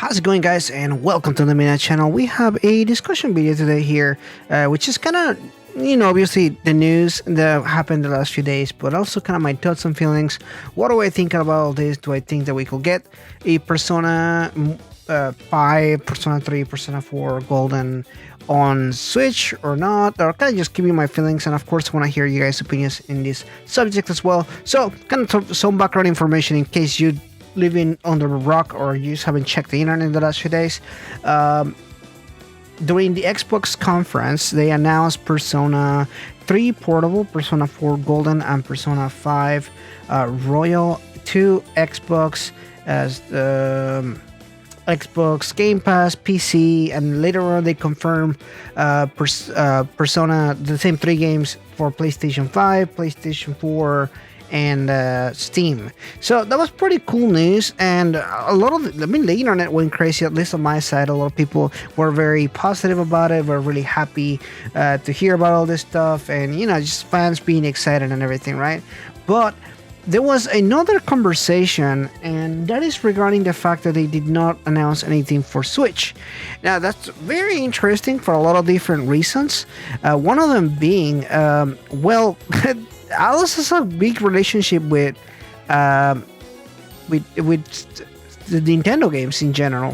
How's it going, guys? And welcome to the Mina channel. We have a discussion video today here, which is kind of, obviously the news that happened the last few days, but also kind of my thoughts and feelings. What do I think about all this? Do I think that we could get a Persona 5, Persona 3, Persona 4 Golden on Switch or not? Or kind of just give you my feelings, and of course, I want to hear you guys' opinions in this subject as well. So, kind of some background information in case you living under a rock or you just haven't checked the internet in the last few days. During the Xbox conference, they announced Persona 3 Portable, Persona 4 Golden, and Persona 5 Royal to Xbox as Xbox Game Pass, PC, and later on they confirmed Persona, the same three games for PlayStation 5, PlayStation 4, and Steam. So that was pretty cool news, and a lot of the internet went crazy, at least on my side. A lot of people were very positive about it, were really happy to hear about all this stuff, and just fans being excited and everything, right? But there was another conversation, and that is regarding the fact that they did not announce anything for Switch. Now, that's very interesting for a lot of different reasons. One of them being, Alice has a big relationship with the Nintendo games in general.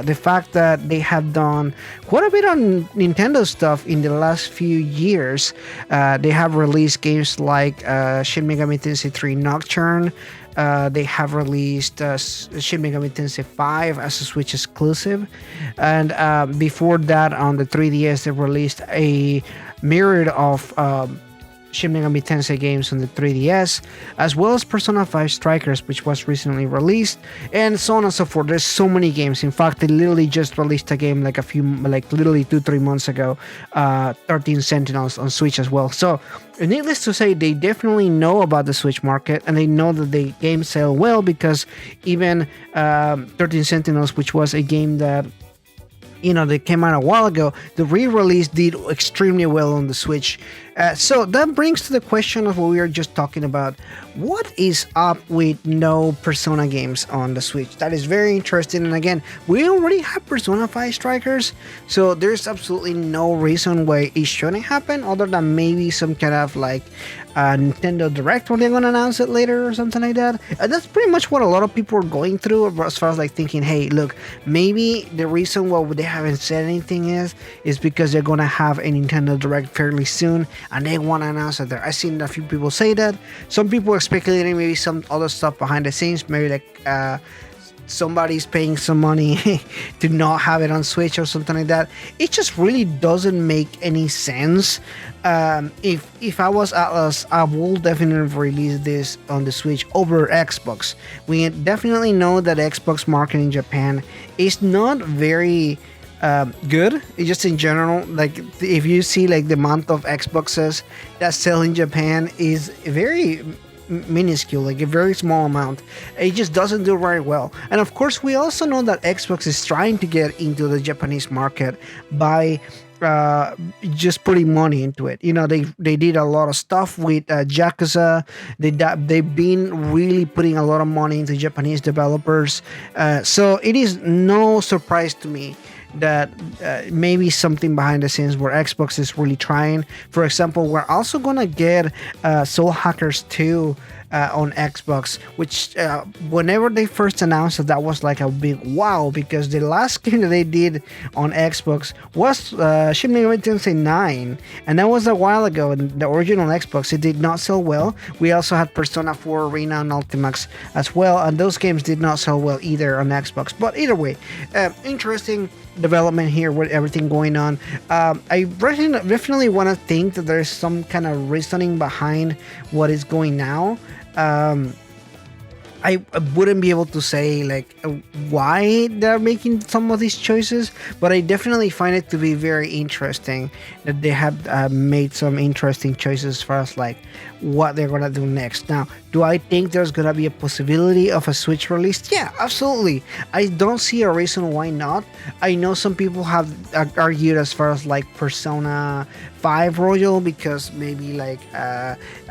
The fact that they have done quite a bit on Nintendo stuff in the last few years. They have released games like Shin Megami Tensei 3 Nocturne. They have released Shin Megami Tensei 5 as a Switch exclusive. And before that, on the 3DS, they released a myriad of Shin Megami Tensei games on the 3DS, as well as Persona 5 Strikers, which was recently released, and so on and so forth. There's so many games. In fact, they literally just released a game literally 2-3 months ago, 13 Sentinels on Switch as well. So, needless to say, they definitely know about the Switch market, and they know that the games sell well because even 13 Sentinels, which was a game that they came out a while ago, the re-release did extremely well on the Switch. So that brings to the question of what we were just talking about. What is up with no Persona games on the Switch? That is very interesting. And again, we already have Persona 5 Strikers, so there's absolutely no reason why it shouldn't happen, other than maybe some kind of Nintendo Direct where they're going to announce it later or something like that. That's pretty much what a lot of people are going through, as far as thinking, hey, look, maybe the reason why they haven't said anything is because they're going to have a Nintendo Direct fairly soon and they want to announce it there. I've seen a few people say that. Some people are speculating maybe some other stuff behind the scenes, maybe somebody's paying some money to not have it on Switch or something like that. It just really doesn't make any sense. If I was Atlas, I will definitely release this on the Switch over Xbox. We definitely know that Xbox market in Japan is not very good. It's just in general, if you see the amount of Xboxes that sell in Japan is very minuscule, a very small amount. It just doesn't do very well. And of course, we also know that Xbox is trying to get into the Japanese market by just putting money into it. They did a lot of stuff with Yakuza. They've been really putting a lot of money into Japanese developers. So it is no surprise to me that maybe something behind the scenes where Xbox is really trying. For example, we're also gonna get Soul Hackers 2 on Xbox, which whenever they first announced it, that was a big wow, because the last game that they did on Xbox was Shin Megami Tensei 9, and that was a while ago. And the original Xbox, it did not sell well. We also had Persona 4 Arena and Ultimax as well, and those games did not sell well either on Xbox. But either way, interesting development here with everything going on. I definitely want to think that there's some kind of reasoning behind what is going now. I wouldn't be able to say why they're making some of these choices, but I definitely find it to be very interesting that they have made some interesting choices as far as what they're gonna do next. Now, do I think there's gonna be a possibility of a Switch release? Yeah, absolutely. I don't see a reason why not. I know some people have argued as far as Persona 5 Royal, because maybe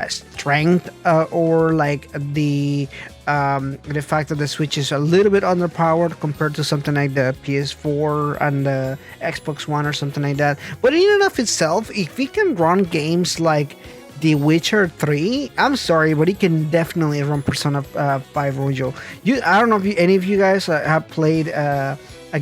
strength or the The fact that the Switch is a little bit underpowered compared to something like the PS4 and the Xbox One or something like that. But in and of itself, if it can run games like The Witcher 3, I'm sorry, but it can definitely run Persona 5 Royal. I don't know if any of you guys have played a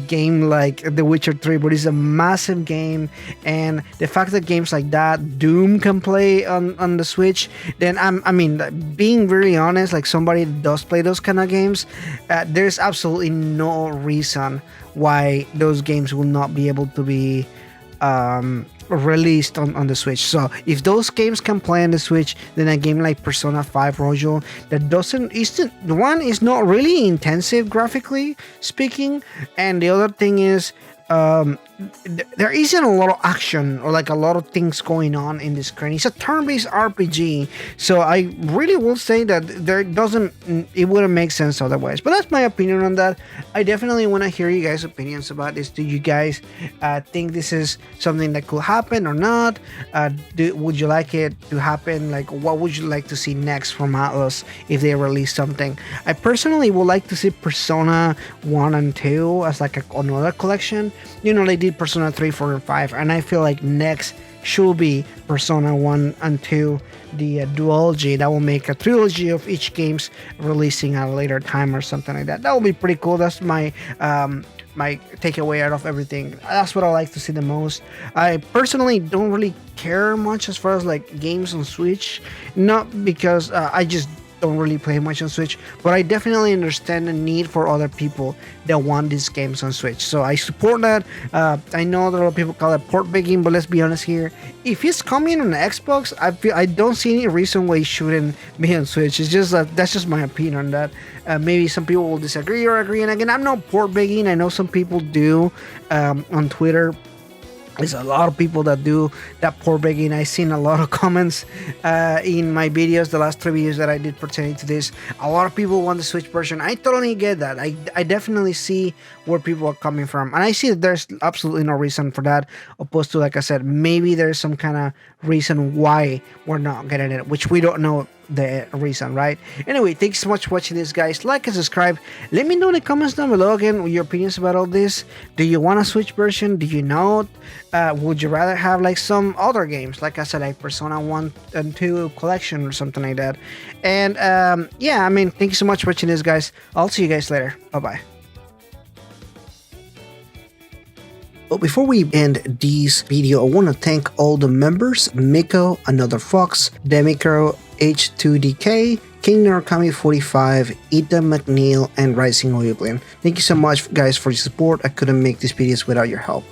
game like The Witcher 3, but it's a massive game, and the fact that games like that, Doom, can play on the Switch, then I mean, being really honest, like somebody that does play those kind of games, there's absolutely no reason why those games will not be able to be released on the Switch. So if those games can play on the Switch, then a game like Persona 5 Royal that one is not really intensive graphically speaking, and the other thing is there isn't a lot of action or like a lot of things going on in the screen. It's a turn-based RPG, so I really will say that it wouldn't make sense otherwise. But that's my opinion on that. I definitely want to hear you guys' opinions about this. Do you guys think this is something that could happen or not? Would you like it to happen? Like, what would you like to see next from Atlus if they release something? I personally would like to see Persona 1 and 2 as like another collection. You know, they did Persona 3, 4, and 5, and I feel like next should be Persona 1 and 2, the duology. That will make a trilogy of each games releasing at a later time or something like that. That will be pretty cool. That's my takeaway out of everything. That's what I like to see the most. I personally don't really care much as far as like games on Switch, not because I just don't really play much on Switch, but I definitely understand the need for other people that want these games on Switch. So I support that. I know that a lot of people call it port begging, but let's be honest here. If it's coming on the Xbox, I don't see any reason why it shouldn't be on Switch. It's just that's just my opinion on that. Maybe some people will disagree or agree. And again, I'm not port begging. I know some people do on Twitter. There's a lot of people that do that port begging. I've seen a lot of comments in my videos, the last 3 videos that I did pertaining to this. A lot of people want the Switch version. I totally get that. I definitely see where people are coming from. And I see that there's absolutely no reason for that, opposed to, like I said, maybe there's some kind of reason why we're not getting it, which we don't know the reason, right? Anyway, thanks so much for watching this, guys. Like and subscribe. Let me know in the comments down below again your opinions about all this. Do you want a Switch version? Do you not? Would you rather have like some other games, like I said, like Persona 1 and 2 collection or something like that? And yeah, I mean, thank you so much for watching this, guys. I'll see you guys later. Bye bye. But before we end this video, I want to thank all the members: Miko, Another Fox, Demicro, H2DK, King Narukami 45, Ethan McNeil, and Rising Oblivion. Thank you so much, guys, for your support. I couldn't make these videos without your help.